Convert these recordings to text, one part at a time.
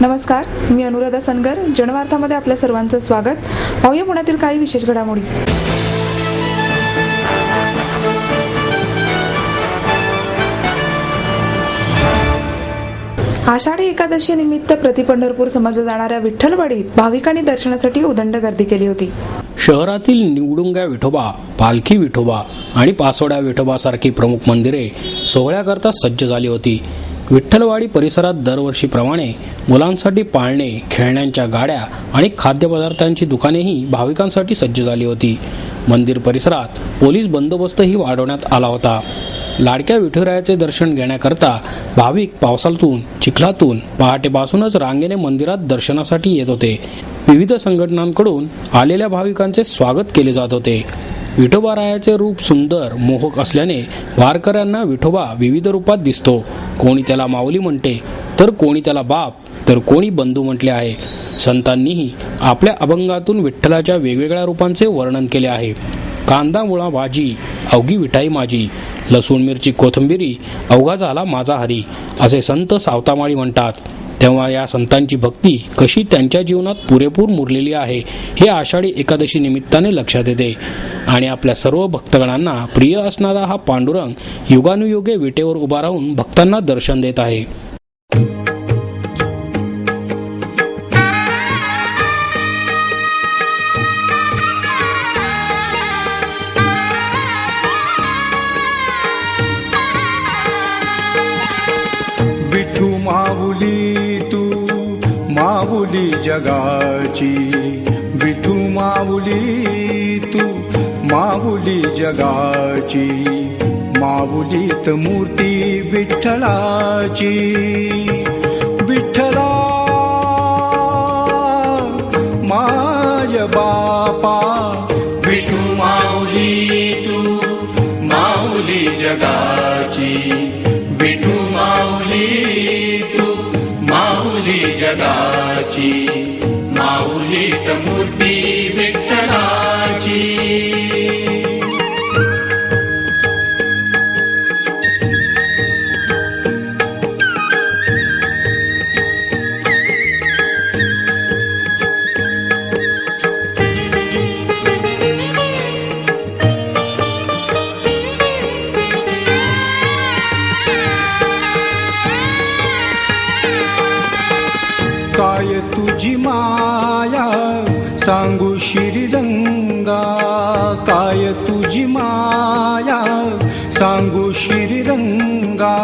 नमस्कार, मी अनुराधा सनगर. जनवार्तामध्ये आपल्या सर्वांचं स्वागत. पाहूया पुण्यातील काही विशेष घडामोडी. आषाढी एकादशी निमित्त प्रतिपंढरपूर समजल्या जाणाऱ्या विठ्ठलवाडीत भाविकांनी दर्शनासाठी उदंड गर्दी केली होती. शहरातील निवडुंगा विठोबा, पालखी विठोबा आणि पासोड्या विठोबा सारखी प्रमुख मंदिरे सोहळ्याकरता सज्ज झाली होती. विठ्ठलवाडी परिसरात दरवर्षीप्रमाणे मुलांसाठी पाळणे, खेळण्यांच्या गाड्या आणि खाद्यपदार्थांची दुकानेही भाविकांसाठी सज्ज झाली होती. मंदिर परिसरात पोलीस बंदोबस्तही वाढवण्यात आला होता. लाडक्या विठुरायाचे दर्शन घेण्याकरता भाविक पावसातून, चिखलातून पहाटेपासूनच रांगेने मंदिरात दर्शनासाठी येत होते. विविध संघटनांकडून आलेल्या भाविकांचे स्वागत केले जात होते. विठोबारायाचे रूप सुंदर, मोहक असल्याने वारकऱ्यांना विठोबा विविध रूपात दिसतो. कोणी त्याला माऊली म्हणते, तर कोणी त्याला बाप, तर कोणी बंधू म्हटले आहे. संतांनीही आपल्या अभंगातून विठ्ठलाच्या वेगवेगळ्या रूपांचे वर्णन केले आहे. कांदा मुळा भाजी, अवघी विठाई माझी, लसूण मिरची कोथिंबिरी, अवघा झाला माझा हरी, असे संत सावतामाळी म्हणतात. तेव्हा या संतांची भक्ती कशी त्यांच्या जीवनात पुरेपूर मुरलेली आहे हे आषाढी एकादशी निमित्ताने लक्षात येते. आणि आपल्या सर्व भक्तगणांना प्रिय असणारा हा पांडुरंग युगानुयुगे विटेवर उभा राहून भक्तांना दर्शन देत आहे. विठू माऊली तू माऊली जगाची, विठू माऊली तू माऊली जगाची, माऊलीत मूर्ती विठ्ठलाची. विठ्ठला माय बापा, विठू माऊली तू माऊली जगाची, विठू माऊली तू माऊली जगाची, माऊलीत मूर्ती विठ्ठलाची. काय तुझी माया सांगू श्रीरंगा, काय तुझी माया सांगू श्रीरंगा,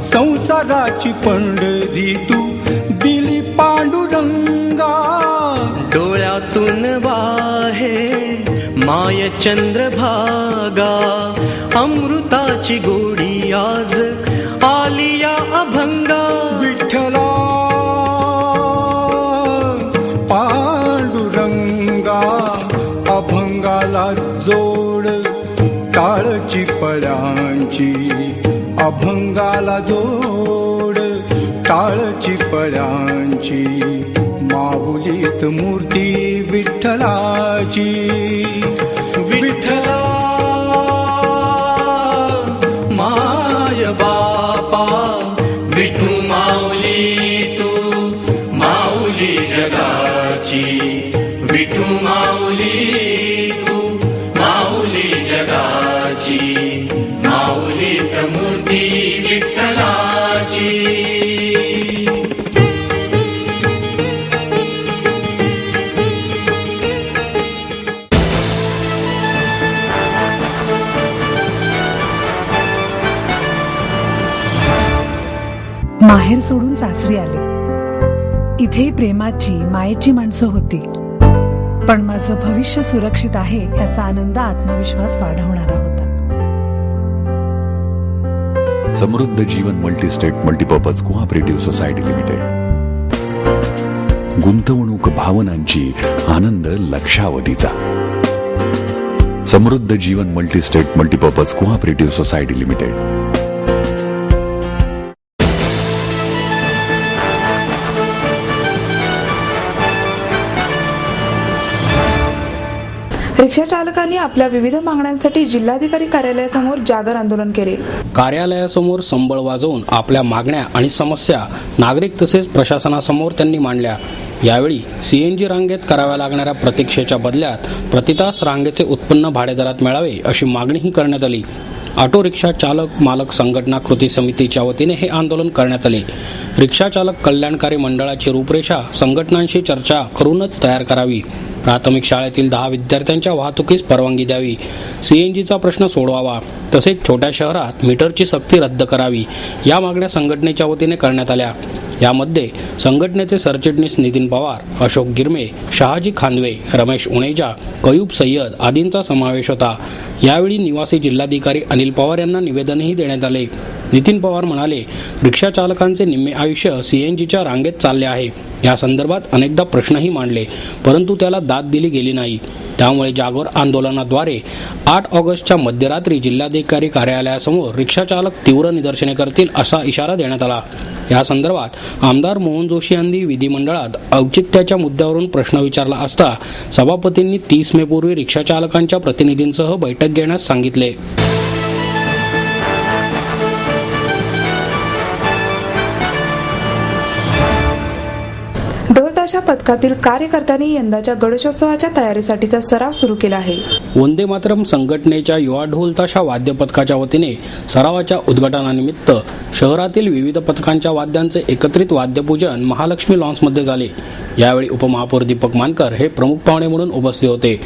संसाराची पंढरी तू दिली पांडुरंगा. डोळ्यातून वाहे माय चंद्रभागा, अमृताची गोडी आज आलिया अभंगा. विठ्ठला पांडुरंगा, अभंगाला जोड टाळची पळ्यांची, अभंगाला जोड टाळची पळ्यांची, माऊलीत मूर्ती विठ्ठलाची. विठ्ठला माय बापा, विठू माऊली तू माऊली जगाची, विठू माऊली तू माऊली जगाची, माऊलीत मूर्ती विठ्ठलाची. माहेर सोडून सासरी आले. इथेही प्रेमाची, मायेची माणसं होती. पण माझं भविष्य सुरक्षित आहे याचा आनंद, आत्मविश्वास वाढवणारा होता. Samruddha Jeevan multistate multipurpose cooperative society limited. गुंतवणूक भावनांची, आनंद लक्षावधीचा. Samruddha Jeevan multistate multipurpose cooperative society limited. रिक्षा चालकांनी आपल्या विविध मागण्यांसाठी जिल्हाधिकारी कार्यालयासमोर जागर आंदोलन केले. कार्यालयासमोर संबळ वाजवून आपल्या मागण्या आणि समस्या नागरिक तसेच प्रशासनासमोर त्यांनी मांडल्या. यावेळी सीएनजी रांगेत कराव्या लागणाऱ्या प्रतीक्षेच्या बदल्यात प्रतितास रांगेचे उत्पन्न भाडेदरात मिळावे अशी मागणीही करण्यात आली. ऑटो रिक्षा चालक मालक संघटना कृती समितीच्या वतीने हे आंदोलन करण्यात आले. रिक्षा चालक कल्याणकारी मंडळाची रूपरेषा संघटनांशी चर्चा करूनच तयार करावी. प्राथमिक शाळेतील 10 विद्यार्थ्यांच्या वाहतुकीस परवानगी द्यावी. सीएनजीचा प्रश्न सोडवावा. तसेच छोट्या शहरात मीटरची सक्ती रद्द करावी. या मागण्या संघटनेच्या वतीने करण्यात आल्या. यामध्ये संघटनेचे सरचिटणीस नितीन पवार, अशोक गिरमे, शहाजी खांदवे, रमेश उणेजा, कयूब सय्यद आदींचा समावेश होता. यावेळी निवासी जिल्हाधिकारी अनिल पवार यांना निवेदनही देण्यात आले. नितीन पवार म्हणाले, रिक्षा चालकांचे निम्मे आयुष्य सीएनजीच्या रांगेत चालले आहे. या संदर्भात अनेकदा प्रश्नही मांडले, परंतु त्याला दाद दिली गेली नाही. त्यामुळे जागर आंदोलनाद्वारे 8 ऑगस्टच्या मध्यरात्री जिल्हाधिकारी कार्यालयासमोर रिक्षा चालक तीव्र निदर्शने करतील असा इशारा देण्यात आला. या संदर्भात आमदार मोहन जोशी यांनी विधिमंडळात औचित्याच्या मुद्द्यावरून प्रश्न विचारला असता सभापतींनी 30 मे पूर्वी रिक्षा चालकांच्या प्रतिनिधींसह बैठक घेण्यास सांगितले. ढोल-ताशा पथकातील कार्यकर्त्यांनी यंदाच्या गणेशोत्सवाच्या तयारीसाठीचा सराव सुरू केला आहे. वंदे मातरम संघटनेच्या युवा ढोल-ताशा वाद्य पथकाच्या वतीने सरावाच्या उद्घाटनानिमित्त शहरातील विविध पथकांच्या वाद्यांचे एकत्रित वाद्यपूजन महालक्ष्मी लॉन्समध्ये झाले. यावेळी उपमहापौर दीपक मानकर हे प्रमुख पाहुणे म्हणून उपस्थित होते.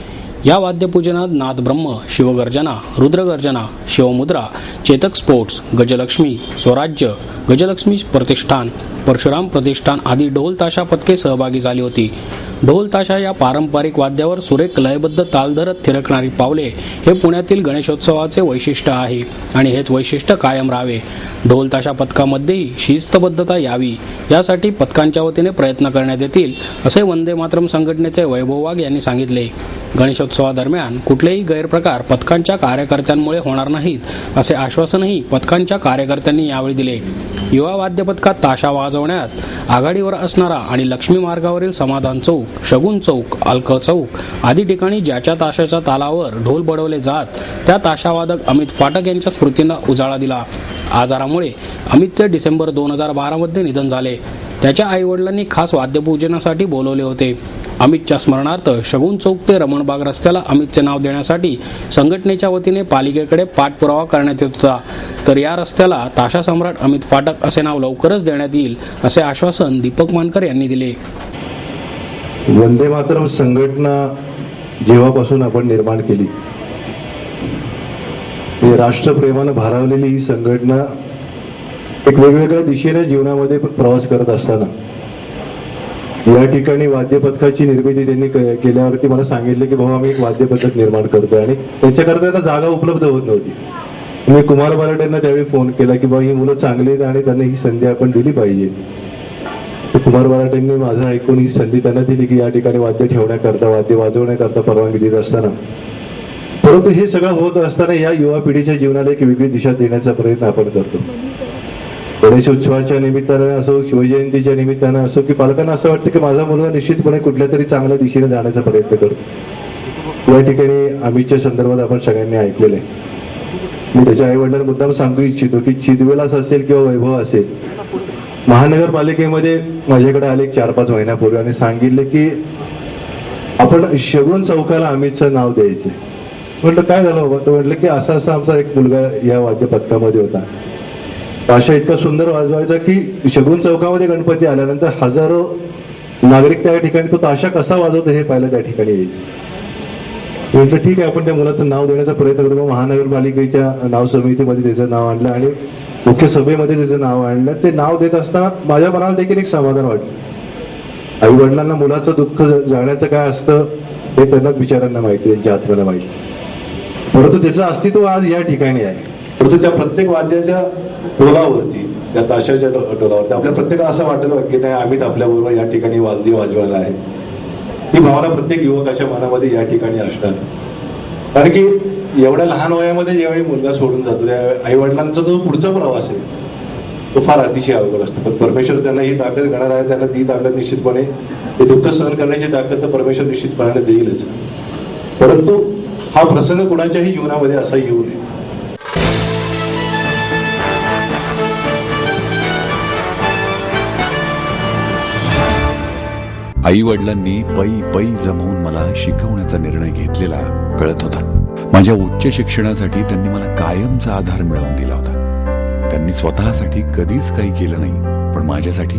या वाद्यपूजनात नाद ब्रह्म, शिवगर्जना, रुद्रगर्जना, शिवमुद्रा, चेतक स्पोर्ट्स, गजलक्ष्मी, स्वराज्य, गजलक्ष्मी प्रतिष्ठान, परशुराम प्रतिष्ठान आदी ढोल ताशा पथके सहभागी झाली होती. ढोल ताशा या पारंपरिक वाद्यावर सुरेख लयबद्ध ताल धरत थिरकणारी पावले हे पुण्यातील गणेशोत्सवाचे वैशिष्ट्य आहे आणि हेच वैशिष्ट्य कायम राहावे. ढोल ताशा पथकामध्येही शिस्तबद्धता यावी यासाठी पथकांच्या वतीने प्रयत्न करण्यात येतील असे वंदे मातरम संघटनेचे वैभव वाघ यांनी सांगितले. गणेशोत्सवादरम्यान कुठलेही गैरप्रकार पथकांच्या कार्यकर्त्यांमुळे होणार नाहीत असे आश्वासनही पथकांच्या कार्यकर्त्यांनी यावेळी दिले. युवा वाद्य पथकात ताशा वाजवण्यात आघाडीवर असणारा आणि लक्ष्मी मार्गावरील समाधान चौक, शगुन चौक, अलक चौक आदी ठिकाणी ज्याच्या ताशाच्या तालावर ढोल बडवले जात त्या ताशावादक अमित फाटक यांच्या स्मृतींना उजाळा दिला. आजारामुळे अमितचे डिसेंबर 2012 मध्ये निधन झाले. त्याच्या आईवडिलांनी खास वाद्यपूजनासाठी बोलवले होते. अमितच्या स्मरणार्थ शगुन चौक ते रमणबाग रस्त्याला अमितचे नाव देण्यासाठी संघटनेच्या वतीने पालिकेकडे पाठपुरावा करण्यात येत होता. तर या रस्त्याला ताशा सम्राट अमित फाटक असे नाव लवकरच देण्यात येईल असे आश्वासन दीपक मानकर यांनी दिले. वंदे मातरम संघटना जेव्हापासून आपण निर्माण केली, राष्ट्रप्रेमानं भारावलेली ही संघटना एक वेगवेगळ्या दिशेने जीवनामध्ये प्रवास करत असताना या ठिकाणी वाद्यपथकाची निर्मिती त्यांनी केल्यावरती मला सांगितले की बाबा आम्ही एक वाद्यपथक निर्माण करतोय आणि त्यांच्याकरता त्यांना जागा उपलब्ध होत नव्हती. मी कुमार बराटेंना त्यावेळी फोन केला की बाबा ही मुलं चांगली आहेत आणि त्यांना ही संधी आपण दिली पाहिजे. कुमार बराटेंनी माझं ऐकून ही संधी त्यांना दिली की या ठिकाणी वाद्य ठेवण्याकरता, वाद्य वाजवण्याकरता परवानगी देत असताना, परंतु हे सगळं होत असताना या युवा पिढीच्या जीवनाला एक वेगळी दिशा देण्याचा प्रयत्न आपण करतो. गणेशोत्सवाच्या निमित्तानं असो, शिवजयंतीच्या निमित्तानं असो, की पालकांना असं वाटतं की माझा मुलगा निश्चितपणे कुठल्या तरी चांगल्या दिशेने जाण्याचा प्रयत्न करतो. या ठिकाणी अमितच्या संदर्भात आपण सगळ्यांनी ऐकलेलं आहे. मी त्याच्या आईवडिलांना मुद्दाम सांगू इच्छितो की चिदविलास असेल किंवा वैभव असेल, महानगरपालिकेमध्ये माझ्याकडे आले 4-5 महिन्यापूर्वी आणि सांगितले की आपण शगुन चौकाला अमितचं नाव द्यायचे. म्हटलं काय झालं बाबा? तर म्हटलं की असा असा आमचा एक मुलगा या वाद्य पथकामध्ये होता, ताशा इतका सुंदर वाजवायचा की शगुन चौकामध्ये गणपती आल्यानंतर हजारो नागरिक त्या ठिकाणी तो ताशा कसा वाजवतो हे पाहिलं त्या ठिकाणी यायचे. म्हटलं ठीक आहे, आपण त्या मुलाचं नाव देण्याचा प्रयत्न करतो. महानगरपालिकेच्या नाव समितीमध्ये त्याचं नाव आणलं आणि मुख्य सभेमध्ये त्याचं नाव आणलं. ते नाव देत असताना माझ्या मनाला देखील एक समाधान वाटलं. आई वडिलांना मुलाचं दुःख जाण्याचं काय असतं हे त्यांनाच बिचारांना माहिती, त्यांच्या आत्म्याला माहिती, परंतु त्याचं अस्तित्व आज या ठिकाणी आहे. परंतु त्या प्रत्येक वाद्याच्या डोलावरती, त्या ताशाच्या डोलावरती आपल्या प्रत्येकाला असं वाटतं की नाही अमित आपल्याबरोबर या ठिकाणी वाद्य वाजवायला आहे. ही भावना प्रत्येक युवकाच्या मनामध्ये या ठिकाणी असणार. कारण की एवढ्या लहान वयामध्ये ज्यावेळी मुलगा सोडून जातो त्या आई वडिलांचा जो पुढचा प्रवास आहे तो फार अतिशय अवघड असतो. पण परमेश्वर त्यांना ही ताकद घेणार आहे, त्यांना ती ताकद निश्चितपणे, ते दुःख सहन करण्याची ताकद तर परमेश्वर निश्चितपणे देईलच. परंतु हा प्रसंग कुणाच्याही जीवनामध्ये असा येऊ नये. आई वडिलांनी पै पै जमवून मला शिकवण्याचा निर्णय घेतलेला कळत होता. माझ्या उच्च शिक्षणासाठी त्यांनी मला कायमचा आधार मिळवून दिला होता. त्यांनी स्वतःसाठी कधीच काही केलं नाही, पण माझ्यासाठी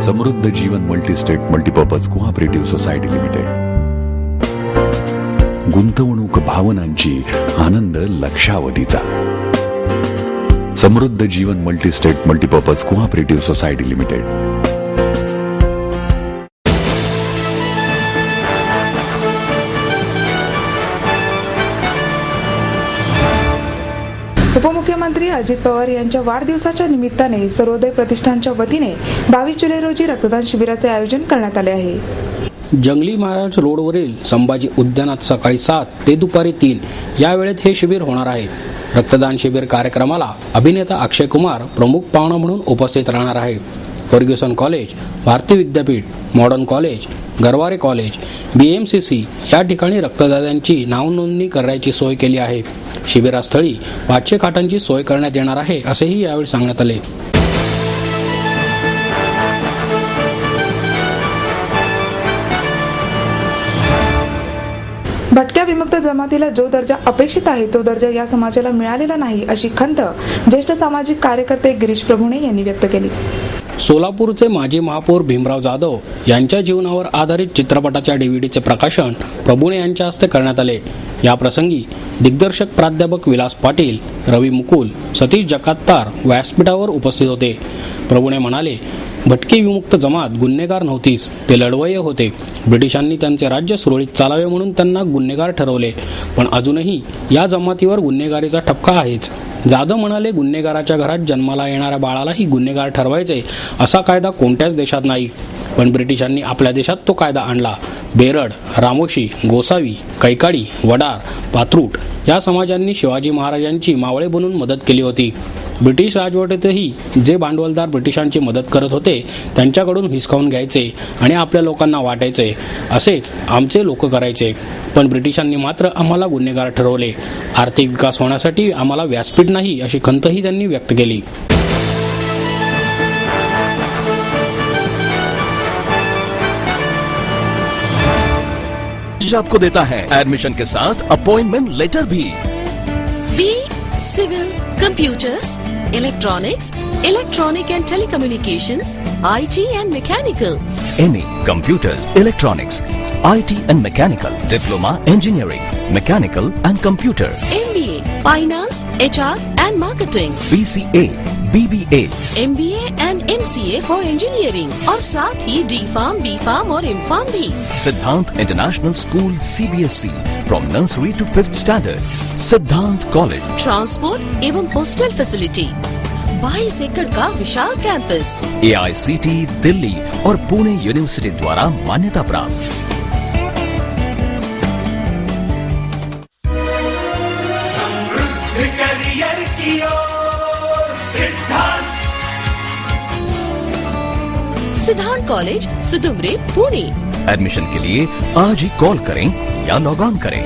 Samruddha Jeevan multistate multipurpose cooperative society limited. गुंतवणूक भावनांची, आनंद लक्षावधीचा. Samruddha Jeevan multistate multipurpose cooperative society limited. उपमुख्यमंत्री अजित पवार यांच्या वाढदिवसाच्या निमित्ताने सर्वोदय प्रतिष्ठानच्या वतीने 22 जुलै रोजी रक्तदान शिबिराचे आयोजन करण्यात आले आहे. जंगली महाराज रोडवरील संभाजी उद्यानात सकाळी 7 ते दुपारी 3 या वेळेत हे शिबिर होणार आहे. रक्तदान शिबिर कार्यक्रमाला अभिनेता अक्षय कुमार प्रमुख पाहुणा म्हणून उपस्थित राहणार आहे. Fergusson college, Bharati Vidyapeeth, modern college, Garware college, BMCC या ठिकाणी रक्तदात्यांची नावनोंदणी करण्याची सोय केली आहे. शिबिरास्थळी 500 खाटांची सोय करण्यात येणार आहे असेही यावेळी सांगण्यात आले. भटक्या विमुक्त जमातीला जो दर्जा अपेक्षित आहे तो दर्जा या समाजाला मिळालेला नाही अशी खंत ज्येष्ठ सामाजिक कार्यकर्ते गिरीश प्रभुणे यांनी व्यक्त केली. सोलापूरचे माजी महापौर भीमराव जाधव यांच्या जीवनावर आधारित चित्रपटाच्या DVDचे प्रकाशन प्रभुणे यांच्या हस्ते करण्यात आले. या प्रसंगी दिग्दर्शक प्राध्यापक विलास पाटील, रवी मुकुल, सतीश जकात्तार व्यासपीठावर उपस्थित होते. प्रभुणे म्हणाले, भटकी विमुक्त जमात गुन्हेगार नव्हतीच, ते लढवय्ये होते. ब्रिटिशांनी त्यांचे राज्य सुरळीत चालावे म्हणून त्यांना गुन्हेगार ठरवले, पण अजूनही या जमातीवर गुन्हेगारीचा ठपका आहेच. जाधव म्हणाले, गुन्हेगाराच्या घरात जन्माला येणाऱ्या बाळालाही गुन्हेगार ठरवायचे असा कायदा कोणत्याच देशात नाही, पण ब्रिटिशांनी आपल्या देशात तो कायदा आणला. बेरड, रामोशी, गोसावी, कैकाडी, वडार, पात्रूट या समाजांनी शिवाजी महाराजांची मावळे बनून मदत केली होती. ब्रिटिश राजवटीतही जे भांडवलदार ब्रिटिशांची मदत करत होते त्यांच्याकडून हिसकावून घ्यायचे आणि आपल्या लोकांना वाटायचे. असेच आमचे लोक करायचे, पण ब्रिटिशांनी मात्र आम्हाला गुन्हेगार ठरवले. आर्थिक विकास होण्यासाठी आम्हाला व्यासपीठ नाही अशी खंतही त्यांनी व्यक्त केली. आपको देता है एडमिशन के साथ अपॉइंटमेंट लेटर भी. B civil, computers, electronics, electronic and telecommunications, IT and mechanical. MA Computers, Electronics, IT and Mechanical, Diploma Engineering, Mechanical and Computer, MBA Finance, HR and Marketing, BCA, BBA, MBA and MCA for Engineering और साथ ही D.Pharm, B.Pharm और M.Pharm भी. Siddhant International School CBSE from nursery to 5th standard. Siddhant College. Transport एवं hostel facility, 22 एकड़ का विशाल campus, AICT Delhi और Pune university द्वारा मान्यता प्राप्त. समृद्ध करियर की ओर सिद्धांत कॉलेज, सुदुमरे, पुणे. एडमिशन के लिए आज ही कॉल करें या लॉग ऑन करें.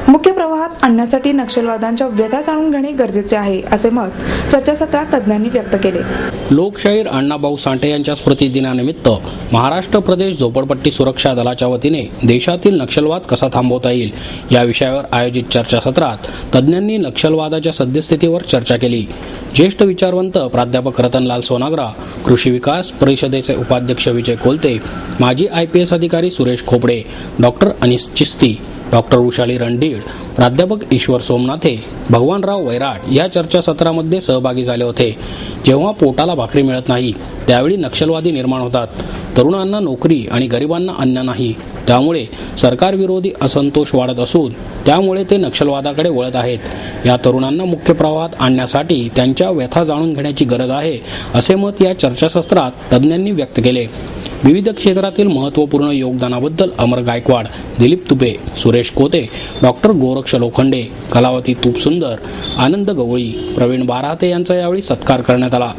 मुख्य प्रवाहात आणण्यासाठी नक्षलवादांच्या व्यथा जाणून घेणे गरजेचे आहे असे मत चर्चासत्रात तज्ज्ञांनी व्यक्त केले. लोकशाहीर अण्णाभाऊ साठे यांच्या स्मृतिदिनानिमित्त महाराष्ट्र प्रदेश झोपडपट्टी सुरक्षा दलाच्या वतीने देशातील नक्षलवाद कसा थांबवता येईल या विषयावर आयोजित चर्चासत्रात तज्ज्ञांनी नक्षलवादाच्या सद्यस्थितीवर चर्चा केली. ज्येष्ठ विचारवंत प्राध्यापक रतनलाल सोनाग्रा, कृषी विकास परिषदेचे उपाध्यक्ष विजय कोलते, माजी IPS अधिकारी सुरेश खोपडे, डॉक्टर अनिस चिस्ती, डॉक्टर वृषाली रणधीर, प्राध्यापक ईश्वर सोमनाथे, भगवानराव वैराट या चर्चासत्रामध्ये सहभागी झाले होते. जेव्हा पोटाला भाकरी मिळत नाही त्यावेळी नक्षलवादी निर्माण होतात. तरुणांना नोकरी आणि गरिबांना अन्न नाही, त्यामुळे सरकारविरोधी असंतोष वाढत असून त्यामुळे ते नक्षलवादाकडे वळत आहेत. या तरुणांना मुख्य प्रवाहात आणण्यासाठी त्यांच्या व्यथा जाणून घेण्याची गरज आहे असे मत या चर्चासत्रात तज्ज्ञांनी व्यक्त केले. विविध क्षेत्रातील महत्त्वपूर्ण योगदानाबद्दल अमर गायकवाड, दिलीप तुपे, सुरेश कोते, डॉक्टर गोरक्ष लोखंडे, कलावती तूपसुंदर, आनंद गवळी, प्रवीण बाराते यांचा यावेळी सत्कार करण्यात आला.